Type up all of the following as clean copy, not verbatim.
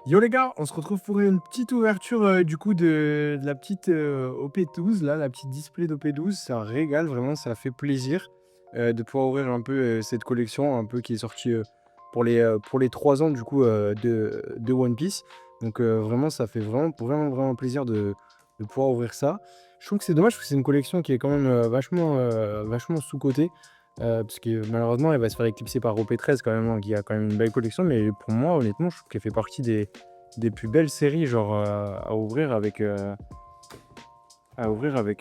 Yo les gars, on se retrouve pour une petite ouverture du coup de la petite OP12, là, la petite display d'OP12. C'est un régal, vraiment, ça fait plaisir de pouvoir ouvrir un peu cette collection, un peu qui est sortie pour les 3 ans du coup de One Piece. Donc vraiment, ça fait vraiment plaisir de pouvoir ouvrir ça. Je trouve que c'est dommage parce que c'est une collection qui est quand même vachement sous-cotée. Parce que malheureusement, elle va se faire éclipser par OP13 quand même, hein, qui a quand même une belle collection. Mais pour moi, honnêtement, je trouve qu'elle fait partie des plus belles séries genre à ouvrir avec OP5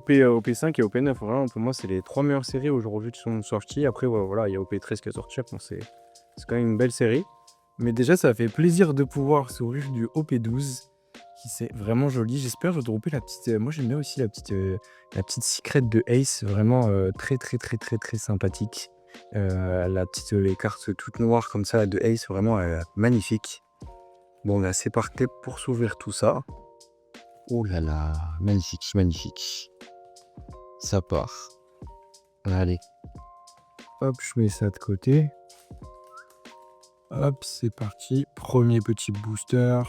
et OP9. Vraiment, pour moi, c'est les 3 meilleures séries aujourd'hui qui sont sorties. Après, ouais, voilà, il y a OP13 qui est sorti. Bon, c'est quand même une belle série. Mais déjà, ça fait plaisir de pouvoir s'ouvrir du OP12 qui c'est vraiment joli. J'espère dropper la petite. Moi, j'aime bien aussi la petite secret de Ace, vraiment très sympathique. Les cartes toutes noires comme ça de Ace, vraiment magnifique. Bon, là, c'est parti pour s'ouvrir tout ça. Oh là là, magnifique. Ça part. Allez. Hop, je mets ça de côté. Hop, c'est parti. Premier petit booster.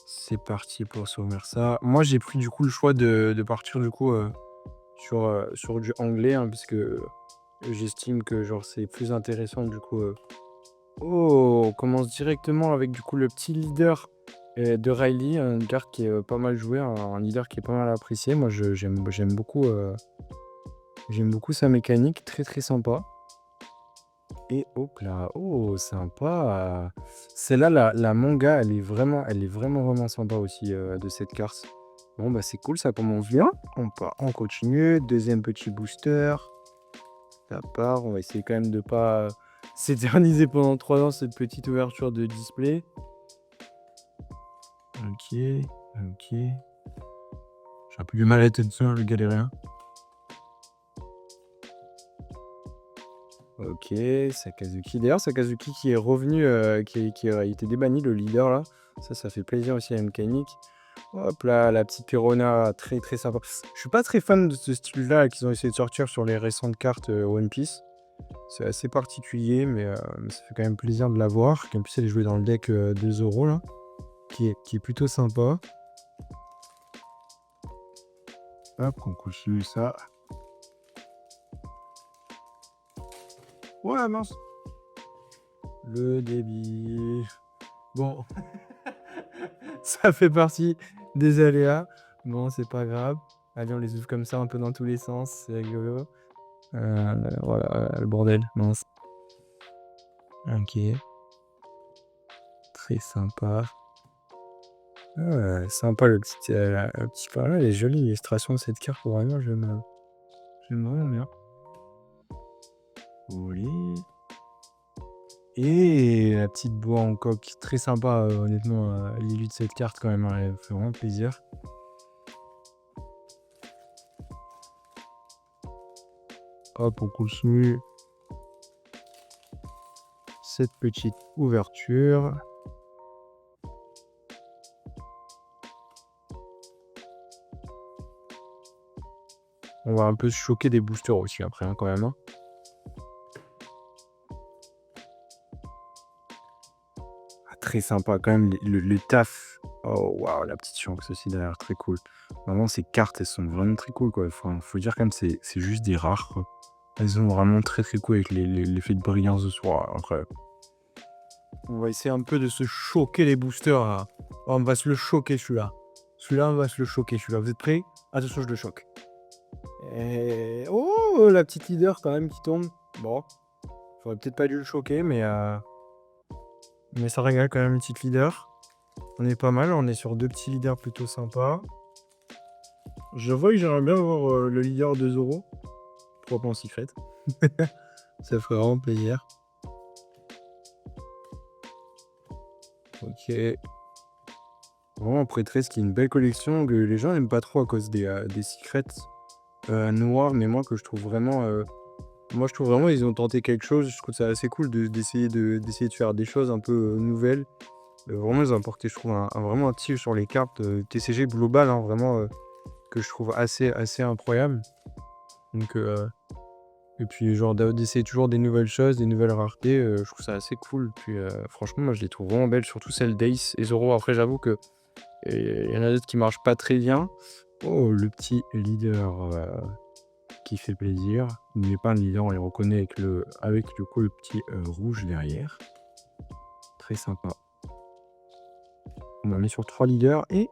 C'est parti pour s'ouvrir ça. Moi, j'ai pris du coup le choix de partir du coup sur du anglais, hein, parce que j'estime que genre c'est plus intéressant du coup. Oh, on commence directement avec du coup le petit leader de Riley, une carte qui est pas mal jouée, un leader qui est pas mal apprécié. Moi, j'aime beaucoup sa mécanique, très sympa. Et hop là, oh, sympa. Celle-là, la manga, elle est vraiment sympa aussi de cette carte. Bon, bah c'est cool, ça commence bien. On continue. Deuxième petit booster. Ça part. On va essayer quand même de pas s'éterniser pendant 3 ans cette petite ouverture de display. Ok. J'ai un peu du mal à être dessus, le galérien. Ok, Sakazuki. D'ailleurs, Sakazuki qui est revenu, qui a été débanni, le leader là. Ça fait plaisir aussi à la mécanique. Hop là, la petite Perona, très sympa. Je suis pas très fan de ce style-là qu'ils ont essayé de sortir sur les récentes cartes One Piece. C'est assez particulier, mais ça fait quand même plaisir de la voir. En plus, elle est jouée dans le deck de Zoro là, qui est plutôt sympa. Hop, on continue ça. Ouais, mince. Le débit. Bon, ça fait partie des aléas. Bon, c'est pas grave. Allez, on les ouvre comme ça un peu dans tous les sens. C'est rigolo. Voilà, le bordel. Mince. Ok. Très sympa. Sympa le petit panneau. Elle est jolie l'illustration de cette carte. Vraiment, j'aime vraiment bien. Oui. Et la petite boa en coque. Très sympa, honnêtement. L'illu de cette carte, quand même. Hein, elle fait vraiment plaisir. Hop, on continue cette petite ouverture. On va un peu se choquer des boosters aussi après, hein, quand même. Hein. Ah, très sympa, quand même, le taf. Oh, waouh, la petite chance aussi derrière, très cool. Vraiment, ces cartes, elles sont vraiment très cool, quoi. Faut dire quand même, c'est juste des rares, quoi. Elles sont vraiment très cool avec l'effet de brillance de soir. Après, on va essayer un peu de se choquer les boosters, là. Oh, on va se le choquer, celui-là. Celui-là, on va se le choquer, celui-là. Vous êtes prêts? Attention, je le choque. Et... Oh, la petite leader, quand même, qui tombe. Bon, j'aurais peut-être pas dû le choquer, mais ça régale quand même, une petite leader. On est pas mal, on est sur 2 petits leaders plutôt sympas. Je vois que j'aimerais bien avoir le leader de Zoro. Pourquoi pas en secret? Ça ferait vraiment plaisir. Ok. Vraiment, Prêtresse qui est une belle collection que les gens n'aiment pas trop à cause des secrets noirs, mais moi que je trouve vraiment. Moi je trouve vraiment ils ont tenté quelque chose. Je trouve ça assez cool d'essayer d'essayer de faire des choses un peu nouvelles. Vraiment, ils ont apporté, je trouve, vraiment un tir sur les cartes TCG global, hein, vraiment, que je trouve assez incroyable. Donc, Et puis genre d'essayer toujours des nouvelles choses, des nouvelles raretés, je trouve ça assez cool. Puis, franchement, moi, je les trouve vraiment belles, surtout celles d'Ace et Zoro. Après, j'avoue que, il y en a d'autres qui marchent pas très bien. Oh, le petit leader, qui fait plaisir. Il n'est pas un leader, on les reconnaît avec du coup le petit, rouge derrière. Très sympa. On va mettre sur 3 leaders et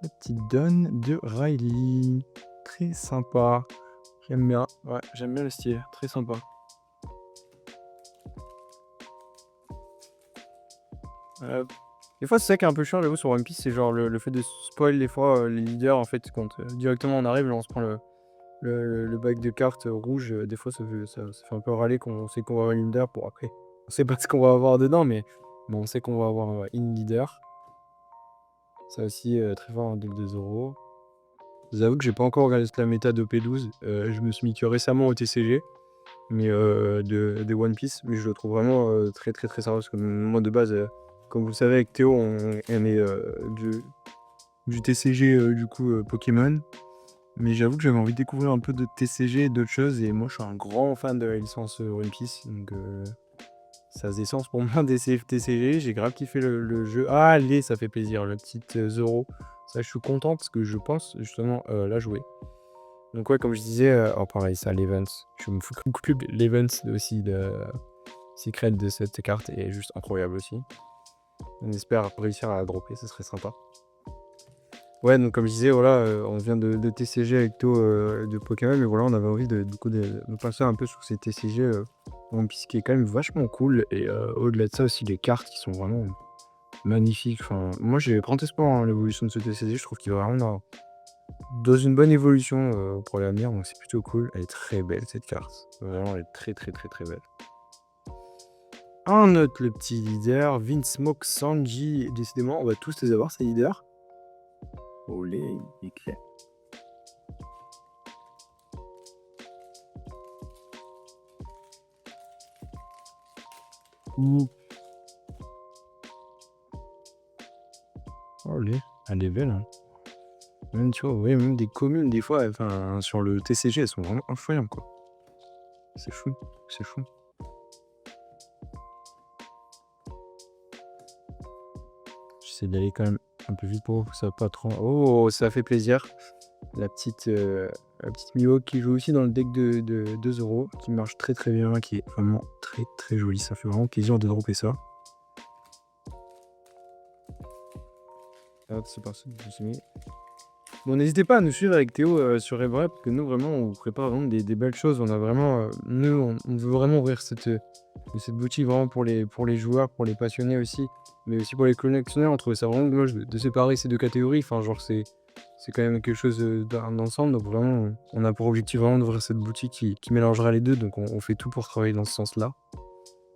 la petite donne de Riley. Très sympa. J'aime bien. Ouais, j'aime bien le style. Très sympa. Des fois, c'est ça qui est un peu chiant, j'avoue, sur One Piece, c'est genre le fait de spoil des fois les leaders en fait quand directement on arrive, là on se prend le bac de cartes rouge, des fois ça fait un peu râler quand on sait qu'on va avoir une leader pour après. On sait pas ce qu'on va avoir dedans, mais bon, on sait qu'on va avoir une leader. Ça aussi, très fort en deck de Zoro. J'avoue que j'ai pas encore regardé la méta de P12. Je me suis mis que récemment au TCG, mais de One Piece, mais je le trouve vraiment très très très sérieux. Parce que moi de base, comme vous le savez, avec Théo, on aimait du TCG du coup Pokémon. Mais j'avoue que j'avais envie de découvrir un peu de TCG et d'autres choses. Et moi, je suis un grand fan de la licence One Piece. Donc, ça faisait sens pour moi d'essayer le TCG. J'ai grave kiffé le jeu. Ah, allez, ça fait plaisir, le petit Zoro. Ça, je suis content parce que je pense justement la jouer. Donc, ouais, comme je disais, oh, pareil, ça, l'Events. Je me fous beaucoup de l'Events aussi de Secret de cette carte est juste incroyable aussi. On espère réussir à la dropper, ce serait sympa. Ouais, donc comme je disais, voilà, on vient de TCG avec Théo de Pokémon, mais voilà, on avait envie de passer un peu sur ces TCG One Piece qui est quand même vachement cool. Et au-delà de ça aussi, les cartes qui sont vraiment magnifiques. Enfin, moi, j'ai grand espoir en l'évolution de ce TCG. Je trouve qu'il va vraiment dans une bonne évolution pour l'avenir, donc c'est plutôt cool. Elle est très belle cette carte. Vraiment, elle est très très très très belle. Un autre, le petit leader, Vinsmoke Sanji. Décidément, on va tous les avoir, ces leaders. Olé, il est clair. Olé, elle est belle. Hein. Même, tu vois, ouais, même des communes, des fois, enfin, sur le TCG, elles sont vraiment incroyables, quoi. C'est fou, c'est fou. J'essaie d'aller quand même un peu vite pour que ça pas trop... Oh, ça fait plaisir. La petite Mihawk qui joue aussi dans le deck de Zoro, qui marche très très bien, qui est vraiment très très joli. Ça fait vraiment plaisir de dropper ça. Hop, c'est parti. Bon, n'hésitez pas à nous suivre avec Théo sur Evrep, parce que nous, vraiment, on vous prépare vraiment des belles choses. On a vraiment, nous, on veut vraiment ouvrir cette boutique vraiment pour les joueurs, pour les passionnés aussi, mais aussi pour les collectionneurs. On trouvait ça vraiment dommage de séparer ces deux catégories. Enfin, genre, c'est quand même quelque chose d'ensemble. Donc, vraiment, on a pour objectif vraiment d'ouvrir cette boutique qui mélangera les deux. Donc, on fait tout pour travailler dans ce sens-là.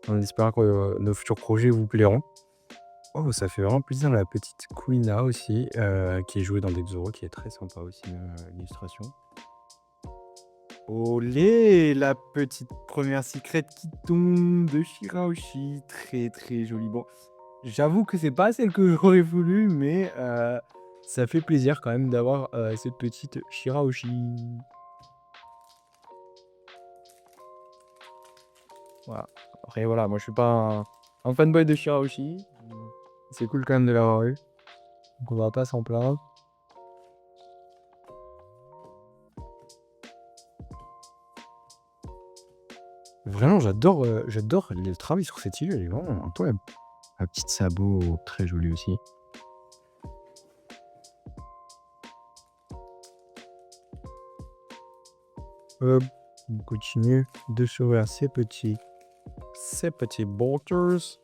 En espérant que nos futurs projets vous plairont. Oh, ça fait vraiment plaisir la petite Quina aussi, qui est jouée dans Deck Zoro, qui est très sympa aussi, l'illustration. Olé, la petite première secret qui tombe de Shirahoshi, très très jolie. Bon, j'avoue que c'est pas celle que j'aurais voulu, mais ça fait plaisir quand même d'avoir cette petite Shirahoshi. Voilà. Après voilà, moi je suis pas un fanboy de Shirahoshi. C'est cool quand même de l'avoir eu. Donc on va pas s'en plaindre. Vraiment, j'adore le travail sur cette île. Elle est vraiment incroyable. Un petit sabot très joli aussi. Hop, on continue de s'ouvrir ces petits bolters.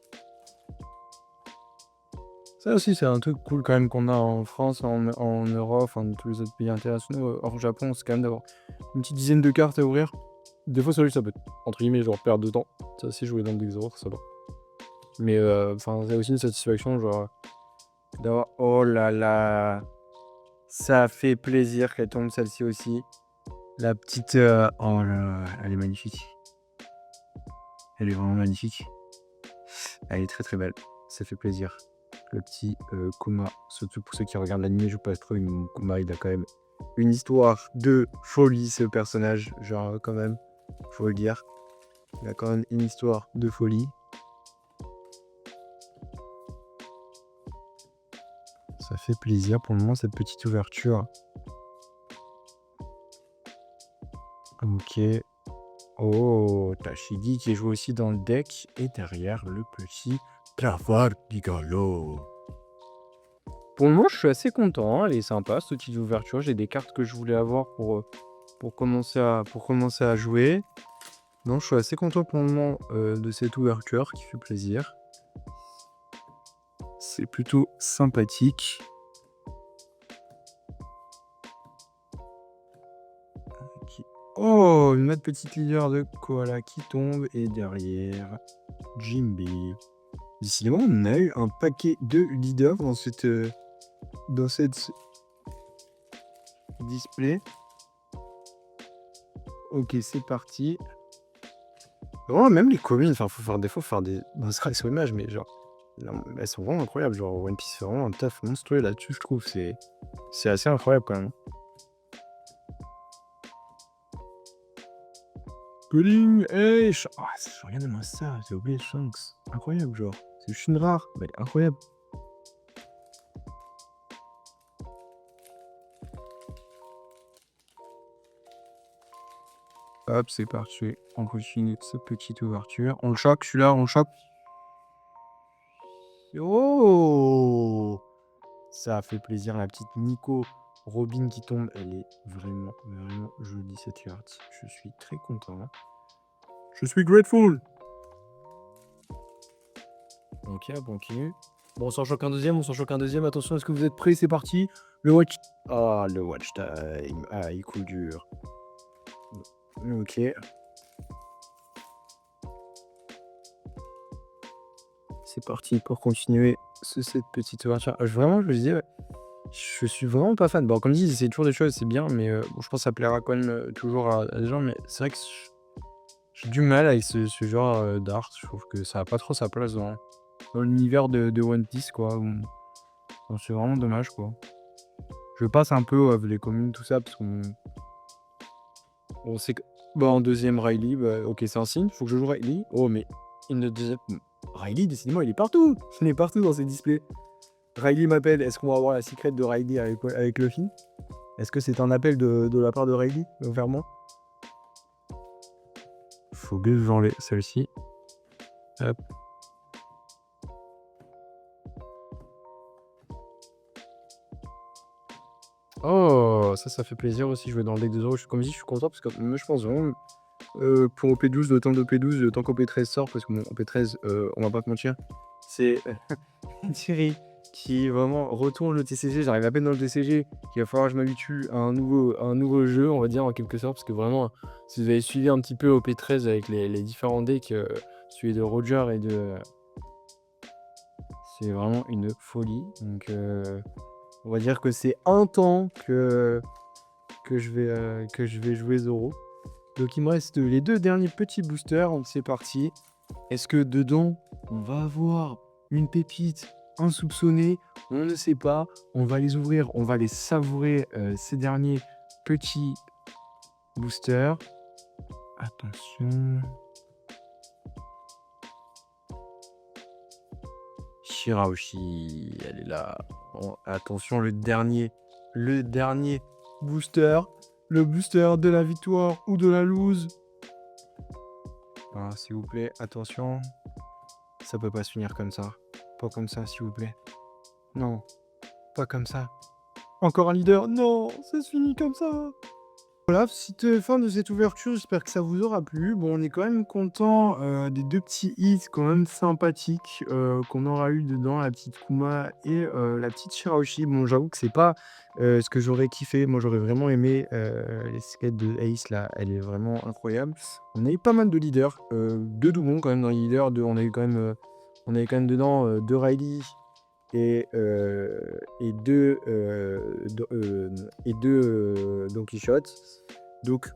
Ça aussi, c'est un truc cool quand même qu'on a en France, en Europe, enfin dans tous les autres pays internationaux. Hors Japon, c'est quand même d'avoir une petite dizaine de cartes à ouvrir. Des fois, ça peut, entre guillemets, genre perdre de temps. Ça, c'est jouer dans le deck Zoro, ça va. Mais enfin, c'est aussi une satisfaction, genre d'avoir. Oh là là, ça fait plaisir qu'elle tombe celle-ci aussi. La petite. Oh là là, elle est magnifique. Elle est vraiment magnifique. Elle est très très belle. Ça fait plaisir. Le petit Kuma, surtout pour ceux qui regardent l'anime, je pas trop une Kuma, il a quand même une histoire de folie ce personnage, genre quand même. faut le dire. Il a quand même une histoire de folie. Ça fait plaisir pour le moment, cette petite ouverture. Ok. Oh, Tashigi qui joue aussi dans le deck. Et derrière, le petit Trafardigalo. Pour le moment, je suis assez content. Hein. Elle est sympa, cette petite ouverture. J'ai des cartes que je voulais avoir pour commencer à jouer. Non, je suis assez content pour le moment de cette ouverture qui fait plaisir. C'est plutôt sympathique. Oh, une autre petite leader de Koala qui tombe. Et derrière, Jimby. Décidément, on a eu un paquet de leaders dans cette display. Ok, c'est parti. Vraiment, même les communes, enfin, faut faire des. Bon, ce sera sur image, mais genre. Elles sont vraiment incroyables. Genre, One Piece fait vraiment un taf monstrueux là-dessus, je trouve. C'est assez incroyable quand même. Pudding, hey, ah, regardez-moi ça, j'ai oublié Shanks. Incroyable, genre. C'est juste une rare, mais incroyable. Hop, c'est parti. On continue cette petite ouverture. On le choque, celui-là, on le choque. Oh! Ça fait plaisir, la petite Nico Robin qui tombe. Elle est vraiment, vraiment jolie cette carte. Je suis très content. Je suis grateful. Ok, bon, continue. Bon, on s'en choque un deuxième, Attention, est-ce que vous êtes prêts? C'est parti. Le watch. Ah, le watch time. Ah, il coule dur. Ok. C'est parti pour continuer cette petite ouverture. Vraiment, je me disais, ouais, je suis vraiment pas fan. Bon, comme dit, c'est toujours des choses, c'est bien, mais bon, je pense que ça plaira quand même toujours à des gens. Mais c'est vrai que j'ai du mal avec ce genre d'art. Je trouve que ça a pas trop sa place dans l'univers de One Piece, quoi. Donc, c'est vraiment dommage, quoi. Je passe un peu les communes, tout ça, parce qu'on sait que. Bah, en deuxième, Riley, bah, ok, c'est un signe, faut que je joue Riley. Oh, mais Riley, décidément, il est partout! Il est partout dans ces displays. Riley m'appelle, est-ce qu'on va avoir la secret de Riley avec Luffy? Est-ce que c'est un appel de la part de Riley vers moi? Faut que j'enlève celle-ci. Hop. Oh, ça fait plaisir aussi jouer dans le deck de Zoro. Comme je dis, je suis content parce que moi je pense vraiment pour OP12, le temps d'OP12, le temps qu'OP13 sort, parce que mon OP13, on va pas te mentir, c'est une série qui vraiment retourne le TCG. J'arrive à peine dans le TCG, qu'il va falloir que je m'habitue à un nouveau jeu, on va dire, en quelque sorte, parce que vraiment, si vous avez suivi un petit peu OP13 avec les différents decks, celui de Roger et de. C'est vraiment une folie. Donc, on va dire que c'est un temps que je vais jouer Zoro. Donc, il me reste les deux derniers petits boosters. Donc, c'est parti. Est-ce que dedans, on va avoir une pépite insoupçonnée? On ne sait pas. On va les ouvrir, on va les savourer, ces derniers petits boosters. Attention. Shirahoshi, elle est là. Bon, attention, le dernier booster. Le booster de la victoire ou de la lose. Ah, s'il vous plaît, attention. Ça peut pas se finir comme ça. Pas comme ça, s'il vous plaît. Non, pas comme ça. Encore un leader. Non, ça se finit comme ça. Voilà, petite fin de cette ouverture, j'espère que ça vous aura plu. Bon, on est quand même content des deux petits hits quand même sympathiques qu'on aura eu dedans, la petite Kuma et la petite Shirahoshi. Bon, j'avoue que c'est pas ce que j'aurais kiffé. Moi, j'aurais vraiment aimé les skates de Ace, là, elle est vraiment incroyable. On a eu pas mal de leaders, deux doublons quand même dans les leaders. On avait quand même dedans deux Riley et deux Don Quichotte. Donc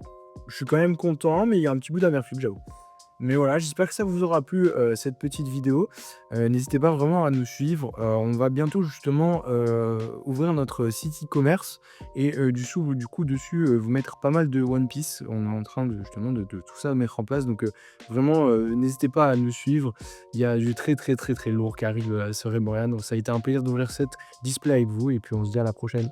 je suis quand même content, mais il y a un petit bout d'amertume, j'avoue. Mais voilà, j'espère que ça vous aura plu, cette petite vidéo. N'hésitez pas vraiment à nous suivre. On va bientôt justement, ouvrir notre site e-commerce et du coup dessus, vous mettre pas mal de One Piece. On est en train de justement de tout ça mettre en place donc vraiment, n'hésitez pas à nous suivre. Il y a du très, très, très, très lourd qui arrive, sur Eboryan. Donc ça a été un plaisir d'ouvrir cette display avec vous et puis on se dit à la prochaine.